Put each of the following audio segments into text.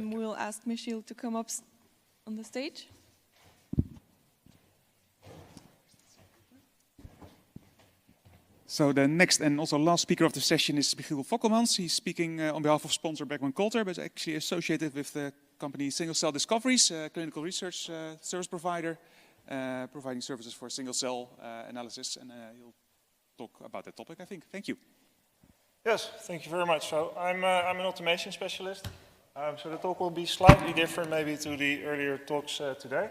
we'll ask Michiel to come up on the stage. So the next and also last speaker of the session is Michiel Fokkelman. He's speaking on behalf of sponsor Beckman Coulter, but actually associated with the company Single Cell Discoveries, a clinical research service provider, providing services for single cell analysis. And he'll talk about that topic, I think. Thank you. Yes, thank you very much. So I'm an automation specialist. So the talk will be slightly different maybe to the earlier talks today.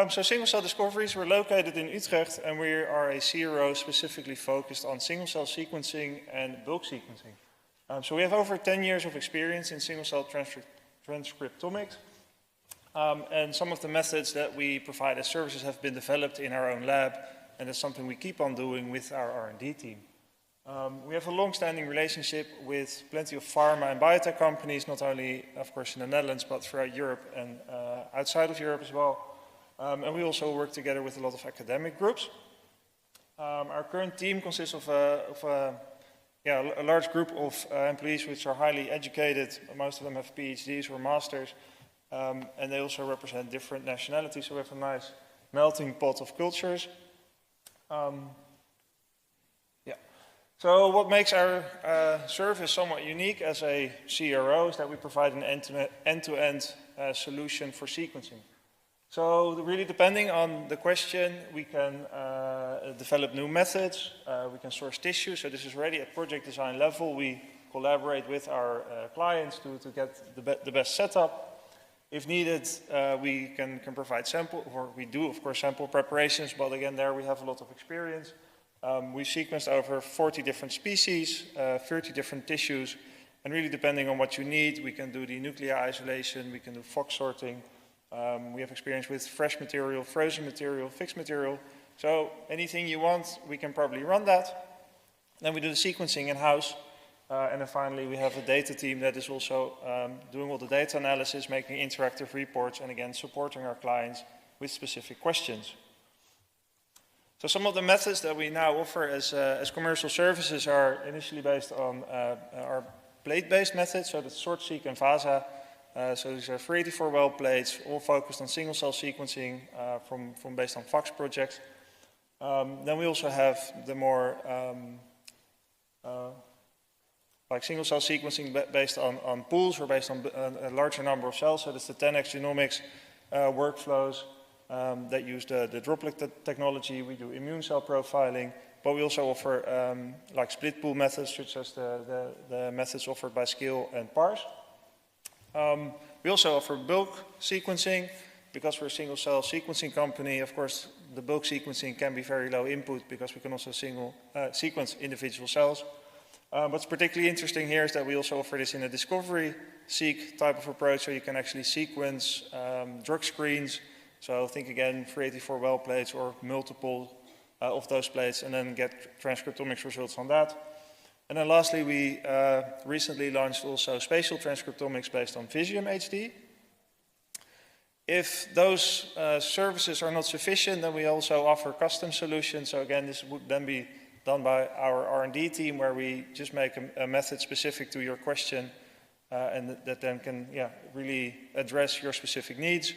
So Single Cell Discoveries, we're located in Utrecht and we are a CRO specifically focused on single cell sequencing and bulk sequencing. So we have over 10 years of experience in single cell transcriptomics. And some of the methods that we provide as services have been developed in our own lab, and that's something we keep on doing with our R&D team. We have a long-standing relationship with plenty of pharma and biotech companies, not only, of course, in the Netherlands, but throughout Europe and outside of Europe as well. And we also work together with a lot of academic groups. Our current team consists of a large group of employees which are highly educated. Most of them have PhDs or masters, and they also represent different nationalities, so we have a nice melting pot of cultures. So what makes our service somewhat unique as a CRO is that we provide an end-to-end solution for sequencing. So really depending on the question, we can develop new methods, we can source tissue. So this is already at project design level. We collaborate with our clients to get the best setup. If needed, we can provide sample, or we do of course sample preparations, but again there we have a lot of experience. We sequenced over 40 different species, 30 different tissues, and really depending on what you need, we can do the nuclei isolation, we can do Fox sorting. We have experience with fresh material, frozen material, fixed material. So anything you want, we can probably run that. Then we do the sequencing in-house. And then finally, we have a data team that is also doing all the data analysis, making interactive reports, and again, supporting our clients with specific questions. So some of the methods that we now offer as commercial services are initially based on our plate-based methods, so that's SortSeq and VASA. So these are 384 well plates, all focused on single cell sequencing from based on Fox projects. Then we also have the more like single cell sequencing based on pools or based on a larger number of cells. So that's the 10x genomics workflows that use the droplet technology. We do immune cell profiling, but we also offer like split pool methods, such as the methods offered by Scale and Parse. We also offer bulk sequencing. Because we're a single cell sequencing company, of course, the bulk sequencing can be very low input because we can also sequence individual cells. What's particularly interesting here is that we also offer this in a discovery-seq type of approach, so you can actually sequence drug screens. So think again, 384 well plates or multiple of those plates, and then get transcriptomics results on that. And then lastly, we recently launched also spatial transcriptomics based on Visium HD. If those services are not sufficient, then we also offer custom solutions. So again, this would then be done by our R&D team, where we just make a method specific to your question, and that then can really address your specific needs.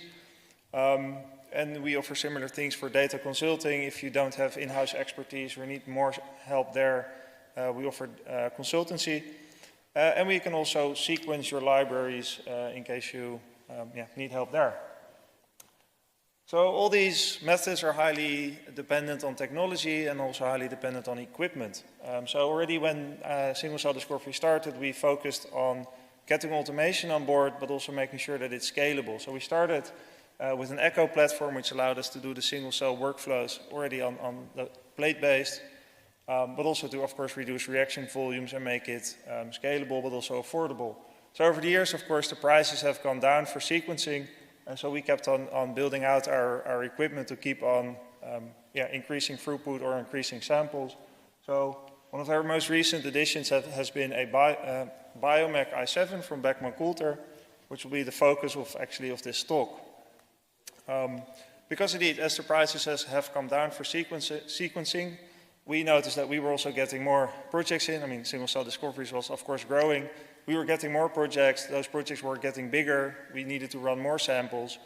And we offer similar things for data consulting. If you don't have in-house expertise or need more help there, we offer consultancy. And we can also sequence your libraries in case you need help there. So all these methods are highly dependent on technology and also highly dependent on equipment. So already when single cell discovery started, we focused on getting automation on board, but also making sure that it's scalable. So we started with an Echo platform, which allowed us to do the single cell workflows already on the plate-based, but also to, of course, reduce reaction volumes and make it scalable, but also affordable. So over the years, of course, the prices have gone down for sequencing. And so we kept on building out our equipment to keep on increasing throughput or increasing samples. So one of our most recent additions has been a Biomech i7 from Beckman Coulter, which will be the focus of this talk. Because indeed, as the prices have come down for sequencing, we noticed that we were also getting more projects in. I mean, single cell discoveries was of course growing, we were getting more projects, those projects were getting bigger, we needed to run more samples,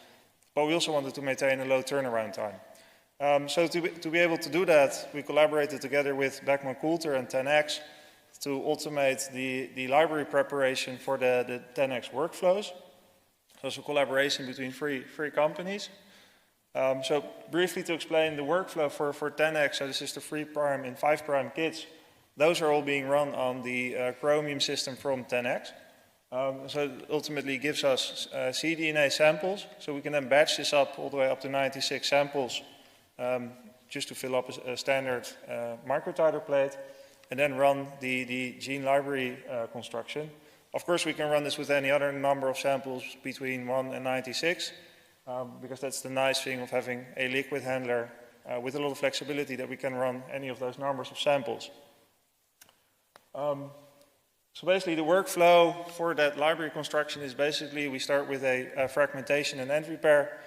but we also wanted to maintain a low turnaround time. So to be able to do that, we collaborated together with Beckman Coulter and 10X to automate the library preparation for the 10X workflows. So it's a collaboration between three companies. So briefly to explain the workflow for 10X, so this is the 3' and 5' kits. Those are all being run on the Chromium system from 10X. So it ultimately gives us cDNA samples, so we can then batch this up all the way up to 96 samples just to fill up a standard microtiter plate, and then run the gene library construction. Of course, we can run this with any other number of samples between 1 and 96, because that's the nice thing of having a liquid handler with a lot of flexibility that we can run any of those numbers of samples. So basically the workflow for that library construction is basically we start with a fragmentation and end repair.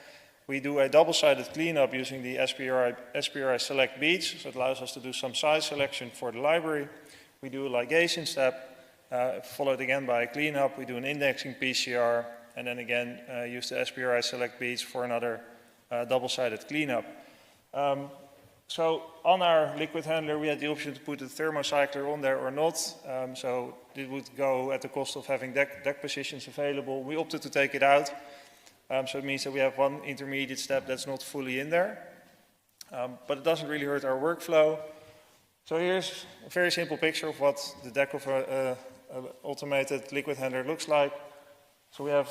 We do a double-sided cleanup using the SPRI select beads, so it allows us to do some size selection for the library. We do a ligation step, followed again by a cleanup. We do an indexing PCR, and then again use the SPRI select beads for another double-sided cleanup. So on our liquid handler, we had the option to put a thermocycler on there or not. So it would go at the cost of having deck positions available. We opted to take it out. So it means that we have one intermediate step that's not fully in there. But it doesn't really hurt our workflow. So here's a very simple picture of what the deck of an automated liquid handler looks like. So we have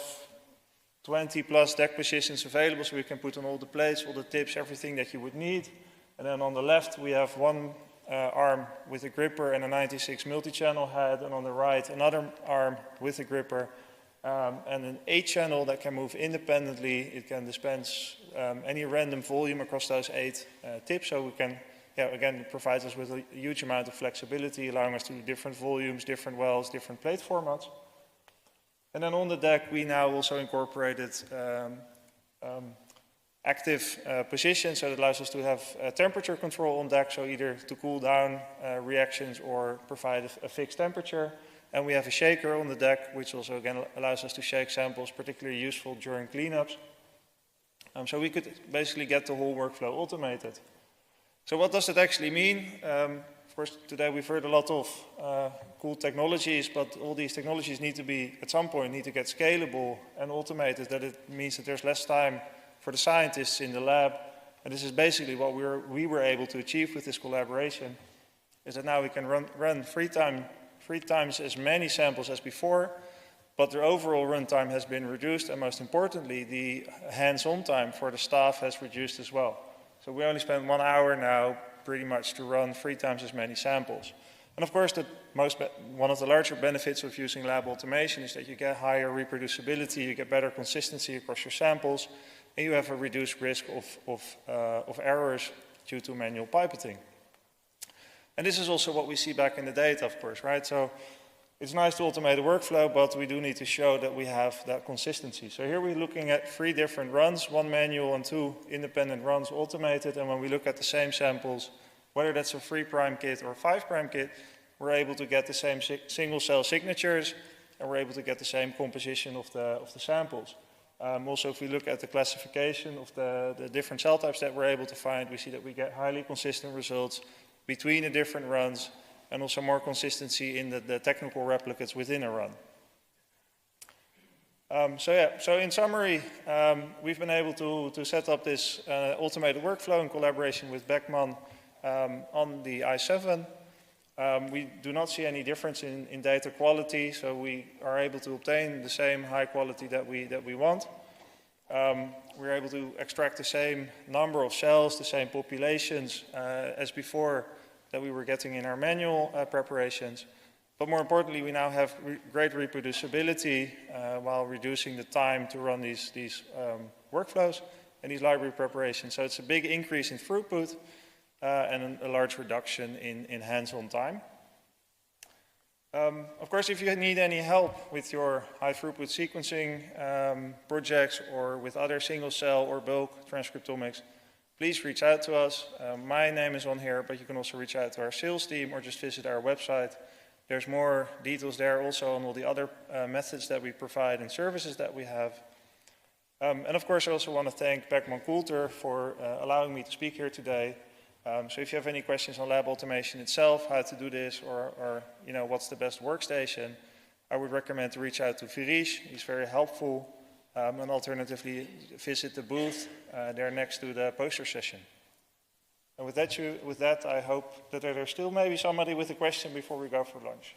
20 plus deck positions available, so we can put on all the plates, all the tips, everything that you would need. And then on the left, we have one arm with a gripper and a 96 multi-channel head, and on the right, another arm with a gripper and an 8-channel that can move independently. It can dispense any random volume across those 8 tips, so we can, again, it provides us with a huge amount of flexibility, allowing us to do different volumes, different wells, different plate formats. And then on the deck, we now also incorporated active position, so it allows us to have temperature control on deck, so either to cool down reactions or provide a fixed temperature. And we have a shaker on the deck, which also again allows us to shake samples, particularly useful during cleanups. So we could basically get the whole workflow automated. So what does it actually mean? Of course, today we've heard a lot of cool technologies, but all these technologies need to be, at some point, need to get scalable and automated. That it means that there's less time for the scientists in the lab. And this is basically what we were able to achieve with this collaboration, is that now we can run three times as many samples as before, but the overall runtime has been reduced, and most importantly, the hands-on time for the staff has reduced as well. So we only spend 1 hour now pretty much to run 3 times as many samples. And of course, one of the larger benefits of using lab automation is that you get higher reproducibility, you get better consistency across your samples, and you have a reduced risk of errors due to manual pipetting. And this is also what we see back in the data, of course, right? So it's nice to automate a workflow, but we do need to show that we have that consistency. So here we're looking at 3 different runs, 1 manual and 2 independent runs automated. And when we look at the same samples, whether that's a 3' kit or a 5' kit, we're able to get the same single cell signatures, and we're able to get the same composition of the samples. Also, if we look at the classification of the different cell types that we're able to find, we see that we get highly consistent results between the different runs, and also more consistency in the technical replicates within a run. So in summary, we've been able to set up this automated workflow in collaboration with Beckman on the i7. We do not see any difference in data quality, so we are able to obtain the same high quality that we want. We're able to extract the same number of cells, the same populations as before that we were getting in our manual preparations. But more importantly, we now have great reproducibility while reducing the time to run these workflows and these library preparations. So it's a big increase in throughput and a large reduction in hands-on time. Of course, if you need any help with your high-throughput sequencing projects or with other single-cell or bulk transcriptomics, please reach out to us. My name is on here, but you can also reach out to our sales team or just visit our website There's more details there also on all the other methods that we provide and services that we have. And of course, I also want to thank Beckman Coulter for allowing me to speak here today. So if you have any questions on lab automation itself, how to do this, or you know, what's the best workstation, I would recommend to reach out to Virish. He's very helpful. And alternatively, visit the booth there next to the poster session. And with that, I hope that there's still maybe somebody with a question before we go for lunch.